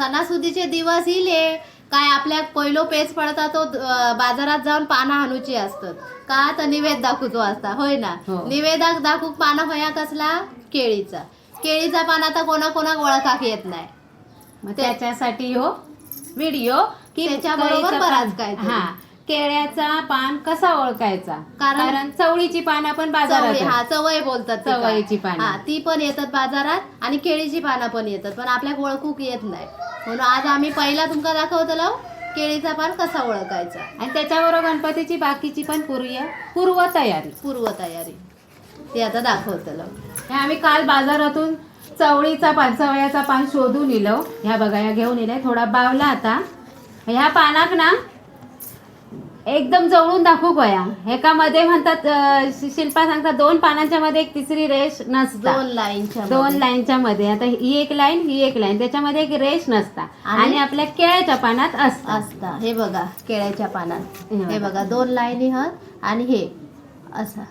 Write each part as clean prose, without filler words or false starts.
सणासुदीचे दिवस इले काय आपल्या पहिलो पेच पडता तो बाजारात जाऊन पानं आणूची असतात का तर निवेद दाखवतो असता होय ना. हो. निवेदाक दाखवूक पानं होया कसला केळीचा पान आता कोणाकोणाक ओळखाक येत नाही. मग त्याच्यासाठी हो व्हिडिओ की त्याच्याबरोबर बराच काय तरी. हा केळ्याचा पान कसा ओळखायचा कारण चवळीची पानं आपण बाजारात हा चवय बोलतात ती चवळीची का. पानं. हा ती पण येतात बाजारात आणि केळीची पानं पण येतात पण आपल्याक ओळखूक येत नाही. म्हणून आज आम्ही पहिला तुमका दाखवतलो केळीचा पान कसा ओळखायचा आणि त्याच्याबरोबर गणपतीची बाकीची पण पूर्व तयारी ती आता दाखवतलो. हे आम्ही काल बाजारातून चवळ्याचा पान शोधून इलो. ह्या बघा ह्या घेऊन इलाय थोडा बावला आता. ह्या पानाक ना एकदम जवळून दाखवू गया एका मध्ये म्हणतात शिल्पा सांगतात 2 पानांच्या मध्ये एक तिसरी रेष नसता. 2 लाईनच्या मध्ये आता ही एक लाईन त्याच्यामध्ये एक रेष नसता आणि आपल्या केळ्याच्या पानात असता. हे बघा केळ्याच्या पानात हे बघा 2 लाईनी हत आणि हे असा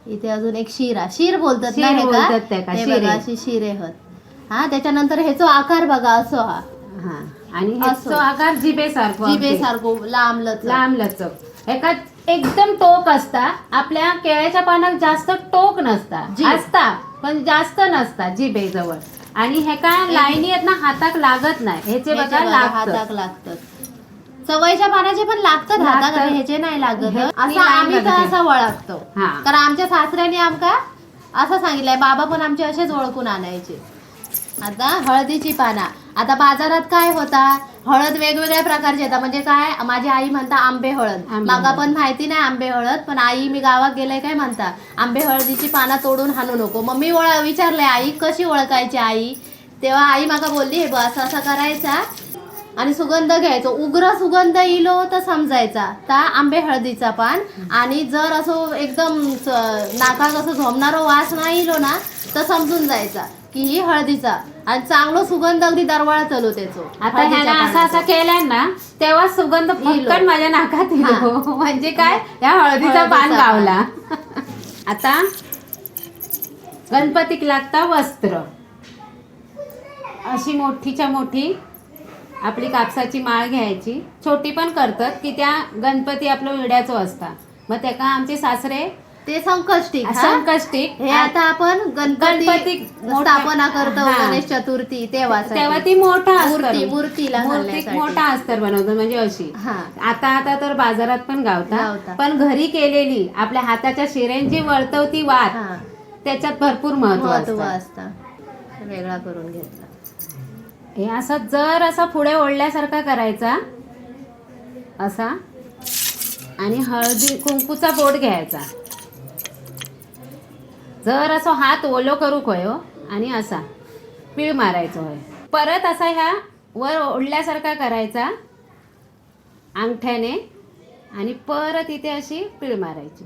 इथे अजून एक शीर बोलतात ना हे बघा अशी शिरे हत. हा त्याच्यानंतर ह्याचा आकार बघा असो हा आणि ह्याचा आकार जिभेसारखो लांब लचक एका एकदम टोक असता. आपल्या केळ्याच्या पानात जास्त टोक नसता असता पण जास्त नसता जिभेजवळ आणि हे काय लाईनी आहेत ना हाताक लागत नाही. ह्याचे बघा हाताक लागतात. चवळीच्या पानाचे पण लागतात हाताक ह्याचे नाही लागत. असं आम्ही तर असं ओळखतो कारण आमच्या सासऱ्याने आमका असं सांगितलंय. बाबा पण आमचे असेच ओळखून आणायचे. आता हळदीची पाना आता बाजारात काय होता हळद वेगवेगळ्या प्रकारची येतात म्हणजे काय माझी आई म्हणता आंबे हळद मागा पण माहिती नाही आंबे हळद पण आई मी गावात गेले काय म्हणता आंबे हळदीची पाना तोडून हाणू नको. मग मी विचारले आई कशी ओळखायची आई तेव्हा आई मागा बोलली हे असं असं करायचा आणि सुगंध घ्यायचो. उग्र सुगंध इलो तर समजायचा ता आंबे हळदीचा पान आणि जर असं एकदम नाकात असं झोमणारा वास नाही इलो ना तर समजून जायचा की ही हळदीचा आणि चांगलो सुगंध अगदी दरवाळा चालू त्याचो. आता ह्याला असं केल्या ना तेव्हा सुगंध फटकन माझ्या नाकात येतो म्हणजे काय या हळदीचा पान गावला. आता गणपतीक लागता वस्त्र. अशी मोठीच्या मोठी आपली कापसाची माळ घ्यायची. छोटी पण करतात की त्या गणपती आपलं विड्याचो असता. मग त्याका आमचे सासरे ते संकष्टिक हे आता आपण गणपती स्थापना करतो गणेश चतुर्थी तेव्हा ती मोठा मूर्तीला मोठा अस्तर बनवतो म्हणजे अशी. आता तर बाजारात पण गावता पण घरी केलेली आपल्या हाताच्या शिरेंची वळतवती वात त्याच्यात भरपूर महत्व असतं. वेगळा करून घेतला. हे असं जर असा पुढे ओढल्यासारखा करायचा असा आणि हळदी कुंकूचा बोट घ्यायचा. जर असं हात ओलो करू होय आणि असा पीळ मारायचो होय. परत असा ह्या वर ओढल्यासारखा करायचा अंगठ्याने आणि परत इथे अशी पीळ मारायची.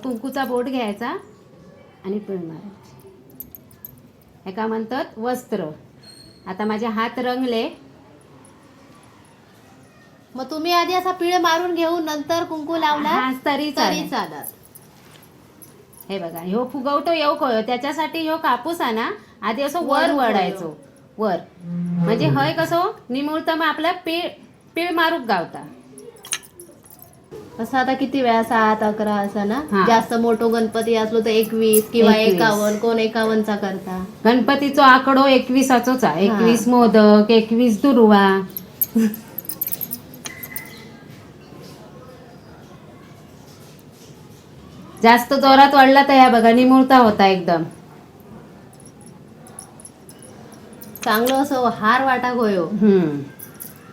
कुंकूचा बोट घ्यायचा आणि पीळ मारायची. हे का म्हणतात वस्त्र. आता माझे हात रंगले. मग तुम्ही आधी असा पीळ मारून घेऊन नंतर कुंकू लावला तरी चालत. हे बघा ह्यो फुगवतो येऊ कळ त्याच्यासाठी ह्यो कापूस आहे ना आधी असं वर वडायचो वर म्हणजे हय कसं निमुळत मग आपल्या पीळ मारूक गावता. असं आता किती वेळा 7, 11 असं ना जास्त मोठो गणपती असलो तर 21 किंवा 51 कोण 51चा करता. गणपतीचा आकडो 21च आहे. 21 मोदक 21 दुर्वा. जास्त जोरात वाढला तर ह्या बघा निमुळता होता एकदम चांगलं असं हार वाटाक होयो.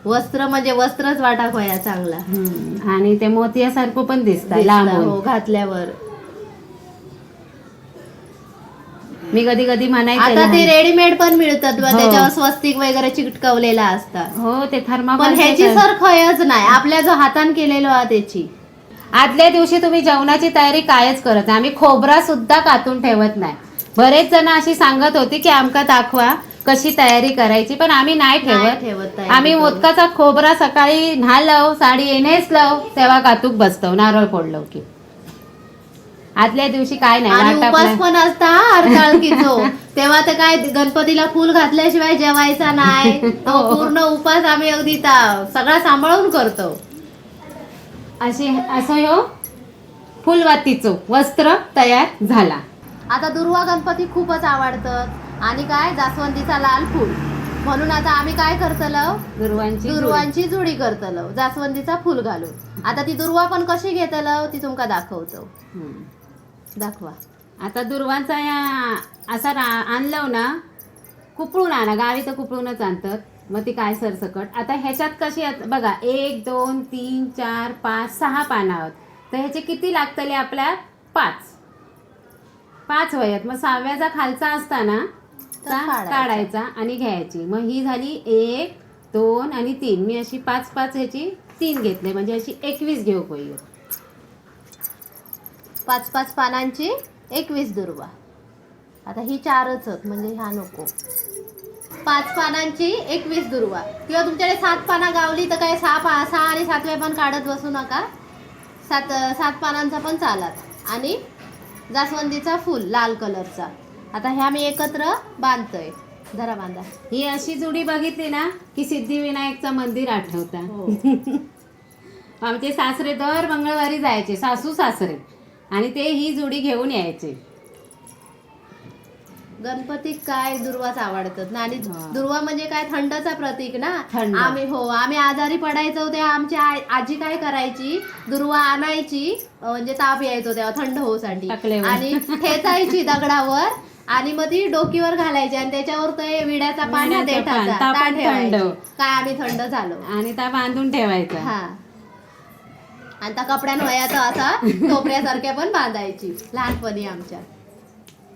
वस्त्र म्हणजे वस्त्रच वाटाक होया चांगला आणि ते मोतियासारखं पण दिसतं लांबून घातल्यावर. मी कधी कधी म्हणायचं आता ते रेडीमेड पण मिळतात त्याच्यावर स्वस्तिक वगैरे चिकटवलेला असतात. हो ते थर्माकोल पण ह्याची सर खयच नाही आपल्या जो हातान केलेलो आहे त्याची. आदल्या दिवशी तुम्ही जेवणाची तयारी कायच करत नाही. आम्ही खोबरा सुद्धा कातून ठेवत नाही. बरेच जण अशी सांगत होती की आमका दाखवा कशी तयारी करायची पण आम्ही नाही ठेवत. आम्ही मोदकाचा खोबरा सकाळी न्हालव साडी नेसलव तेव्हा कातूक बसतो नारळ फोडलो की. आदल्या दिवशी काय नाही उपास पण असता हरताळकीचो तेव्हा तर काय गणपतीला फुल घातल्याशिवाय जेवायचा नाही. तो पूर्ण उपास आम्ही अगदी सगळा सांभाळून करतो. असं ह्यो फुलवातीचं वस्त्र तयार झाला. आता दुर्वा गणपती खूपच आवडतं आणि काय जास्वंदीचा लाल फूल, म्हणून आता आम्ही काय करतलो, दुर्वांची जुडी करतलो जास्वंदीचा फूल घालून. आता ती दुर्वा पण कशी घेतलो ती तुमका दाखवतो. दाखवा. आता दुर्वांचा असा आणलो ना, कुपळून आणा, गावी तर कुपळूनच आणतात. मग ती काय सरसकट. आता ह्याच्यात कशी बघा 1 2 3 4 5 6 पानं आहोत. तर ह्याचे किती लागतले आपल्या 5 वयात. मग 6व्याचा खालचा असताना काढायचा आणि घ्यायची. मग ही झाली 1 2 आणि 3. मी अशी 5 ह्याची 3 घेतले, म्हणजे अशी 21 घेऊ पाहिजे. 5 पानांची 21 दुर्वा. आता ही 4च आहेत म्हणजे ह्या नको. 5 पानांची 21 दुर्वा. किंवा तुमच्याकडे 7 पानं गावली तर काय 6 आणि 7व्या पण काढत बसू नका. 7 पानांचा पण चालत. आणि जास्वंदीचा फूल लाल कलरचा. आता ह्या मी एकत्र बांधतोय. जरा बांधा. ही अशी जुडी बघितली ना की सिद्धिविनायकचं मंदिर आठवतं. आमचे सासरे दर मंगळवारी जायचे, सासू सासरे, आणि ते ही जुडी घेऊन यायचे. गणपती काय दुर्वाच आवडतात ना. आणि दुर्वा म्हणजे काय थंडचा प्रतीक ना. थंड. आम्ही आजारी पडायचो तेव्हा आमची आजी काय करायची, दुर्वा आणायची, म्हणजे ताप यायचो तेव्हा थंड होऊसाठी, आणि ठेचायची दगडावर आणि मग ती डोकीवर घालायची आणि त्याच्यावर ते विड्याचा पाना देठाचा काय आम्ही थंड झालो आणि त्या बांधून ठेवायचा. हा. आणि त्या कपड्यान वयाचा असा टोपऱ्यासारख्या पण बांधायची लहानपणी आमच्या.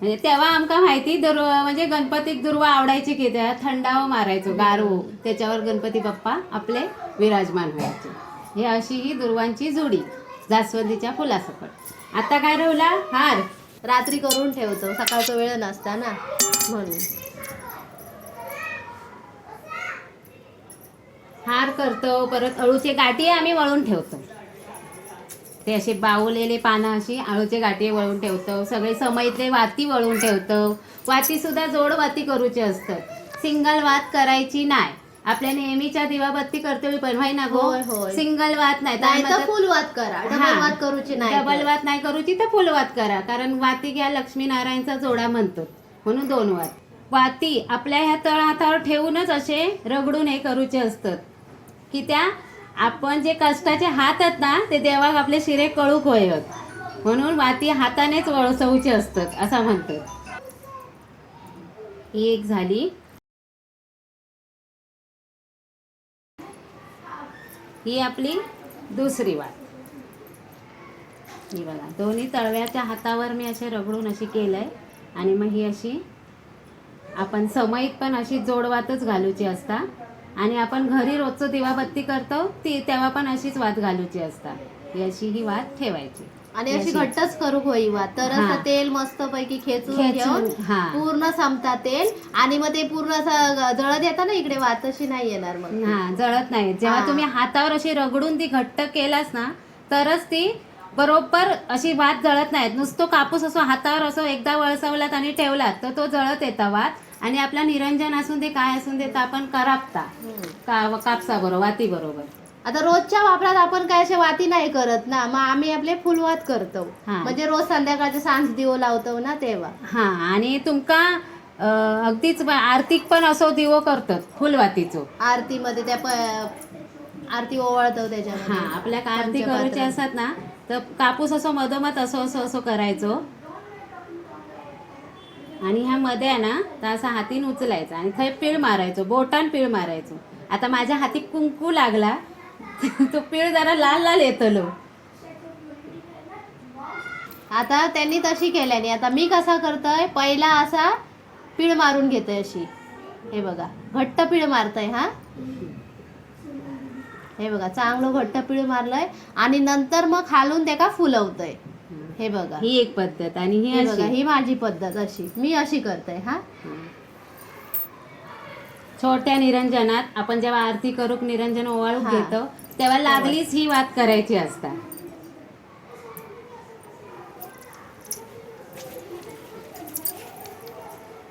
म्हणजे तेव्हा आमका माहिती म्हणजे गणपतीक दुर्वा आवडायची की त्या थंडाव मारायचो, गारो, त्याच्यावर गणपती बाप्पा आपले विराजमान व्हायचे. हे अशी ही दुर्वांची जुडी जास्वंदीच्या फुलासकट. आता काय राहिला हार. रात्री करून ठेवतो, सकाळचा वेळ नसता ना म्हणून. हार करतो. परत अळूचे गाठी आम्ही वळून ठेवतो. ते असे बावलेले पानं अशी आळूचे गाठी वळून ठेवतो. सगळे समईतले वाती वळून ठेवतो. वाती सुद्धा जोड वाती करूचे असतात, सिंगल वात करायची नाही. आपल्या नेहमीच्या दिवाबत्ती करतो पण व्हाय ना गो, सिंगल वात नाही तर फुल वात करा. डबल वात करूची नाही. डबल वात नाही करूची तर फुल वात करा. कारण वाती घ्या लक्ष्मीनारायणचा जोडा म्हणतो म्हणून 2 वात. वाती आपल्या ह्या तळ हातावर ठेवूनच असे रगडून हे करूचे असतात की त्या आपण जे कष्टाचे हात आहेत ना ते देवाक आपले शिरे कळूक होयत, म्हणून वाती हातानेच वळसवूचे असतात असं म्हणतात. ही एक झाली. ही आपली दुसरी वात. ही बघा दोन्ही तळव्याच्या हातावर मी असे रगडून अशी केलंय. आणि मग ही अशी आपण समईत पण अशी जोडवातच घालूची असता. आणि आपण घरी रोजचं दिवाबत्ती करतो तेव्हा पण अशीच वात घालूची असता. ही अशी ही वात ठेवायची आणि अशी घट्टच करू होई वात. तर असं तेल मस्त पैकी खेचून घेऊन पूर्ण संपता तेल. आणि मग ते पूर्ण असं जळत येतं ना इकडे, वात तशी नाही येणार. मग जळत नाही. जेव्हा तुम्ही हातावर अशी रगडून ती घट्ट केलास ना तरच ती बरोबर अशी वात जळत नाहीत. नुसतं कापूस असो हातावर असो एकदा वळसवलात आणि ठेवलात तर तो जळत येता वात. आणि आपला निरंजन असून ते काय असून ते आपण करापता कापसा बरोबर वाती बरोबर. आता रोजच्या वापरात आपण काय असे वाती नाही करत ना, मग आम्ही आपले फुलवात करतो. म्हणजे रोज संध्याकाळचे सांज दिवो लावतो ना तेव्हा. हा. आणि तुमका अगदीच आरतीक पण असो दिवो करतात फुलवातीचो. आरतीमध्ये त्या आरती ओवाळतो त्याच्यामध्ये. हा. आपल्या आरती करूचे असतात ना तर कापूस असो मधोमध असो असो असो करायचो. आणि ह्या मध्ये आहे ना तर असा हातीन उचलायचा आणि थंय पीळ मारायचो, बोटान पीळ मारायचो. आता माझ्या हाती कुंकू लागला तो पीळ जरा लाल लाल येतलो. आता त्यांनी तशी केल्याने आता मी कसा करतोय, पहिला असा पीळ मारून घेतोय अशी. हे बघा घट्ट पीळ मारतोय. हा हे बघा चांगलं घट्ट पीळ मारलंय आणि नंतर मग खालून ते का फुलवतोय. हे बघा ही एक पद्धत. आणि ही बघा ही माझी पद्धत अशी मी अशी करते. हा. छोट्या निरंजनात आपण जेव्हा आरती करूक निरंजन ओवाळूक घेतो तेव्हा लागलीच ही वात करायची असता.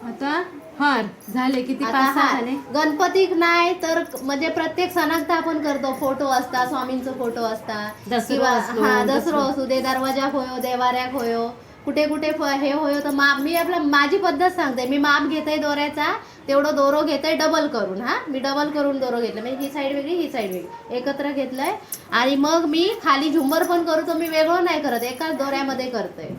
आता हार झाले किती आता 5-6 हा, झाले. गणपतीक नाही तर म्हणजे प्रत्येक सणात तर आपण करतो, फोटो असतात, स्वामींचं फोटो असतात दसरो किंवा असलो, हा दसरो दसरो. असू दे, दरवाजा होयो, देवाऱ्याक होयो, कुठे कुठे हे होयो, तर मी आपलं माझी पद्धत सांगते. मी माप घेते दोऱ्याचा, तेवढं दोरो घेते डबल करून. हा, मी डबल करून दोरो घेतलं, म्हणजे ही साईड वेगळी ही साईड वेगळी एकत्र घेतलंय. आणि मग मी खाली झुंबर पण करतो, मी वेगळं नाही करत, एकाच दोऱ्यामध्ये करते.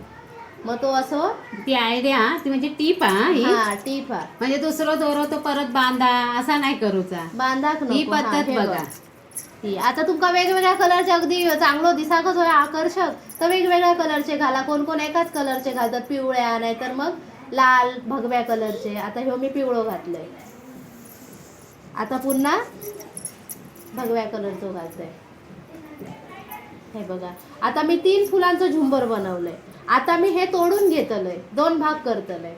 मग तो असो ती आयडिया ती म्हणजे टीप ही. हा टीप हा, म्हणजे दुसरं दोरो तो परत बांधा असा नाही करूचा. बांधाक नको. ही हा, पद्धत हे बघा. बघ. ही आता तुमका वेगवेगळ्या कलरचे अगदी चांगलं दिसाकच होय आकर्षक, तर वेगवेगळ्या कलरचे घाला. कोण कोण एकाच कलरचे घालतात, पिवळ्या नाहीतर मग लाल भगव्या कलरचे. आता ह्यो मी पिवळं घातलंय, आता पुन्हा भगव्या कलरचं घालतंय. हे बघा, आता मी 3 फुलांचं झुंबर बनवलंय. आता मी हे तोडून घेतलंय, 2 भाग करतलंय.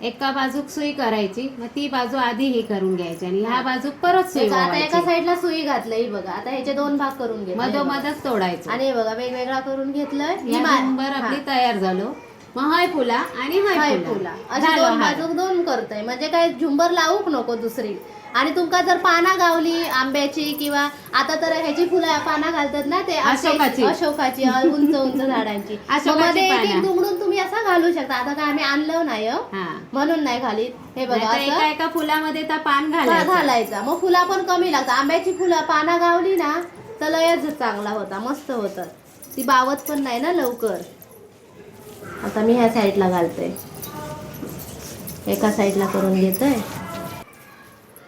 एका बाजूक सुई करायची, मग ती बाजू आधी हे करून घ्यायची आणि ह्या बाजूक परत सुई आता एका ओवायची. साईडला सुई घातलंय बघा. आता ह्याचे 2 भाग करून घेतले मधोमधच तोडायचं. आणि हे बघा वेगवेगळा करून घेतलंय. ही या झुंबर आपली तयार झालो. मग हाय फुला आणि हाय हाय फुला फुला अशी झालं 2 हार. बाजूक 2 करतय, म्हणजे काय झुंबर लावूक नको दुसरी. आणि तुमका जर पाना गावली आंब्याची किंवा आता तर ह्याची फुलं पाना घालतात ना, ते अशोकाची. अशोकाची उंच उंच झाडांची. अशोकाची मग मध्ये एक पानं. एक दुमडून तुम्ही असं घालू शकता. आता काय आम्ही आणलं नाही हो, हा. म्हणून नाही घालीत. हे बघा नाहीतर एका असं एका फुलामध्ये तर पान घालायचं. घालायचा, मग फुला पण कमी लागतात. आंब्याची फुलं पाना गावली ना तर लयच चांगला होता, मस्त होतं. ती बावत पण नाही ना लवकर. आता मी ह्या साईडला घालते, एका साईडला करून घेतोय.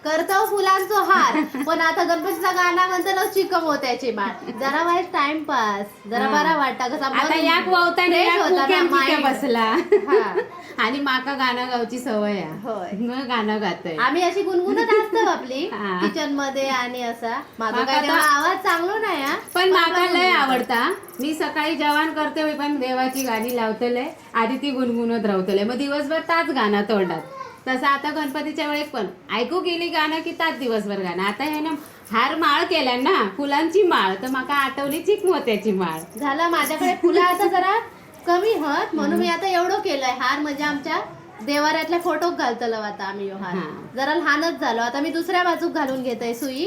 करतो फुलांचो हार, पण आता गणपतीचा गाणं म्हणतो ना, चिकम होत्याची माळ. जरा वाईट टाइमपास, जरा बरा वाटता कसा आता याक वावताना fresh याक होता ना कुकेन तिथे mind. बसला. हा. आणि माका गाणं गावची सवय आहे. होय. मग गाणं गातोय. आम्ही अशी गुणगुणत असतो आपली हा. किचन मध्ये. आणि असा माझा माका काय तर- तेवढा आवाज चांगला नाही हा, पण माका आपला लय गुणगुणतो. आवडता. मी सकाळी जेवण करते मी पण देवाची गाणी लावतले, आधी ती गुणगुणत राहतले, मग दिवसभर ताच गाणं तोंडात. तसं आता गणपतीच्या वेळेस पण ऐकू गेली गाणं की ताच दिवसभर गाणं. आता हे ना हार माळ केल्या ना, फुलांची माळ, तर माका आठवली चिक मोत्याची माळ. झालं माझ्याकडे फुलं आता जरा कमी हत, म्हणून मी आता एवढं केलंय हार. म्हणजे आमच्या देवाऱ्यातल्या फोटो घालतलो आता आम्ही ह्यो हार. हा. जरा लहानच झालो. आता मी दुसऱ्या बाजूक घालून घेतोय सुई.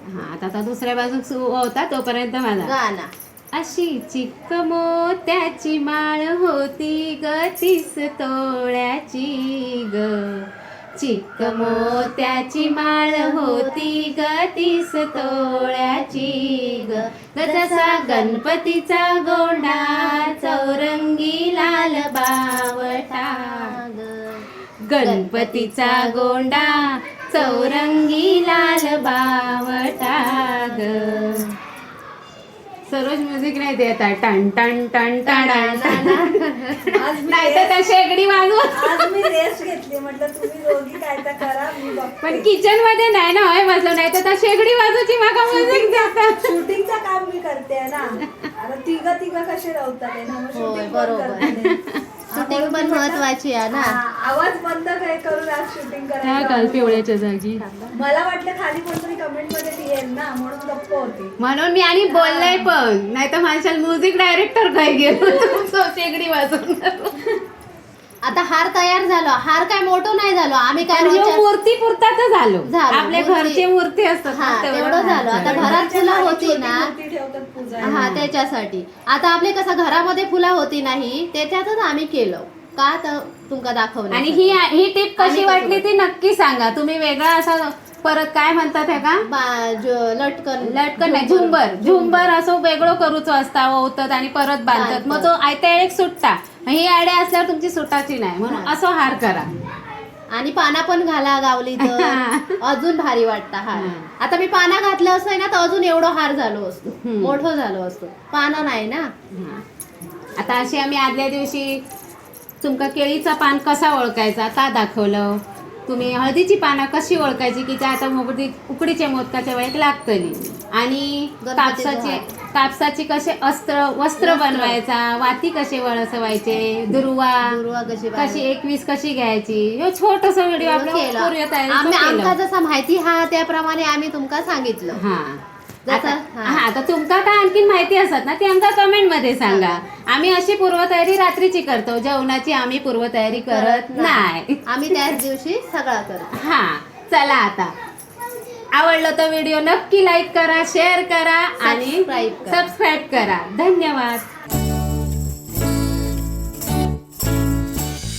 हा, आता दुसऱ्या बाजूक होता तोपर्यंत माझा गाणं अशी चिक्क मोत्याची माळ होती ग 30 तोळ्याची ग. चिक्क मोत्याची माळ होती ग 30 तोळ्याची ग. जसा गणपतीचा गोंडा चौरंगी लाल बावटा ग. गणपतीचा गोंडा चौरंगी लाल बावटा ग. सरोज म्युझिक नाही देत आहे. टन टन टन टन नाही तर त्या शेगडी वाजवू. आज मी रेस्ट घेतली, म्हटलं तुम्ही दोघी काय तर करा, मी बघते. पण किचन मध्ये नाही ना होय बसलो, नाही तर त्या शेगडी वाजूची माका म्युझिक देतात. शूटिंगचं काम मी करते ना. आता तिघ कसे राहतात आहे ना, मग होय, shooting पण बरोबर. करते. शूटिंग पण महत्वाची आहे ना. हा, आवाज बंद काय करून आज शूटिंग त्या करायचं. काल पिवळ्याच्या जागी मला वाटलं खाली कोणतरी कमेंट मध्ये येईल ना, म्हणून गप्प होती. म्हणून मी आणि बोललोय पण, नाही तर माणसाला म्युझिक डायरेक्टर काय गेलो शेगडी वाजवून. आता हार तयार झालो. हार काय मोठं नाही झालो आम्ही, काय रोजच्या- मूर्ती पुरताच झालो. झालो. आपल्या मूर्ती- घरची मूर्ती असतात ना, हा, तेवढं तेवढं झालं. आता झालं. घरात फुलं होती छोटी ना, मूर्ती ठेवतात पूजा. हा त्याच्यासाठी. आता आपले कसं घरामध्ये फुलं होती नाही, त्याच्यातच आम्ही केलं का तर तुमका दाखवलं. आणि ही टिप कशी आणि वाटली कसं ती नक्की सांगा. तुम्ही वेगळा असा परत काय म्हणतात हे का लटकन लटकन नाही, झुंबर असं वेगळं करूच असता, ओवतात आणि परत बांधतात, मग तो आयत्या एक सुट्टा. ही आयडिया असल्यावर तुमची सुटाची नाही, म्हणून असं हार करा. आणि पाना पण घाला गावली तर अजून भारी वाटतं हार. आता मी पाना घातलं असतं ना तर अजून एवढं हार झालो असतो, मोठं झालो असतो. पाना नाही ना. आता अशी आम्ही आदल्या दिवशी तुमका केळीचा पान कसा ओळखायचा ता दाखवलं. तुम्ही हळदीची पानं कशी ओळखायची की त्या आता उकडीच्या मोदकाच्या वेळेत लागतली. आणि कापसाची कसे वस्त्र बनवायचा, वाती कसे वळसवायचे, दुर्वा कशी 21 कशी घ्यायची. हे छोटस व्हिडिओ आपल्या आमका जसा माहिती हा त्याप्रमाणे आम्ही तुमका सांगितलं. हा, हा तर तुमका काय आणखी माहिती असत ना ती आमका कमेंट मध्ये सांगा. आम्ही अशी पूर्वतयारी रात्रीची करतो, जेवणाची आम्ही पूर्वतयारी करत नाही. आम्ही त्याच दिवशी सगळा करतो. हा चला आता आवडलं तर व्हिडिओ नक्की लाईक करा, शेअर करा आणि सबस्क्राईब करा. सबस्क्राईब करा. धन्यवाद.